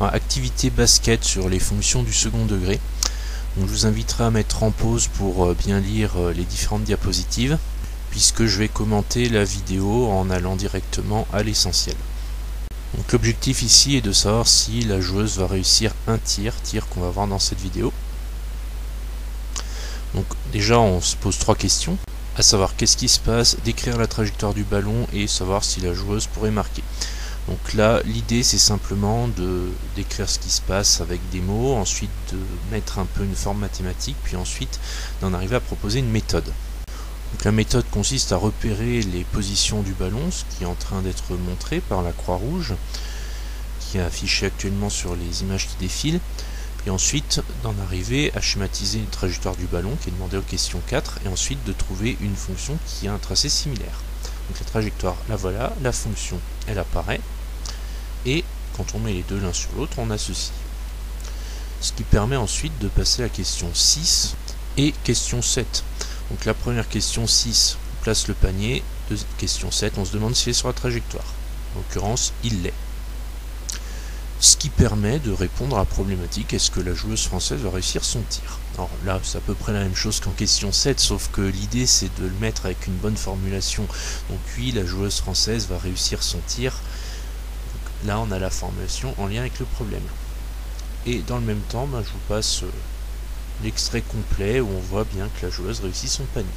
activité basket sur les fonctions du second degré. Donc je vous inviterai à mettre en pause pour bien lire les différentes diapositives, puisque je vais commenter la vidéo en allant directement à l'essentiel. Donc l'objectif ici est de savoir si la joueuse va réussir un tir qu'on va voir dans cette vidéo. Donc déjà on se pose 3 questions, à savoir qu'est-ce qui se passe, décrire la trajectoire du ballon et savoir si la joueuse pourrait marquer. Donc là l'idée c'est simplement de décrire ce qui se passe avec des mots, ensuite de mettre un peu une forme mathématique, puis ensuite d'en arriver à proposer une méthode. Donc la méthode consiste à repérer les positions du ballon, ce qui est en train d'être montré par la croix rouge, qui est affichée actuellement sur les images qui défilent, et ensuite d'en arriver à schématiser une trajectoire du ballon qui est demandée aux questions 4, et ensuite de trouver une fonction qui a un tracé similaire. Donc la trajectoire, la voilà, la fonction, elle apparaît, et quand on met les deux l'un sur l'autre, on a ceci. Ce qui permet ensuite de passer à la question 6 et question 7. Donc la première question 6, on place le panier, question 7, on se demande s'il est sur la trajectoire. En l'occurrence, il l'est. Ce qui permet de répondre à la problématique, est-ce que la joueuse française va réussir son tir? Alors là, c'est à peu près la même chose qu'en question 7, sauf que l'idée c'est de le mettre avec une bonne formulation. Donc oui, la joueuse française va réussir son tir. Donc, là, on a la formulation en lien avec le problème. Et dans le même temps, je vous passe l'extrait complet où on voit bien que la joueuse réussit son panier.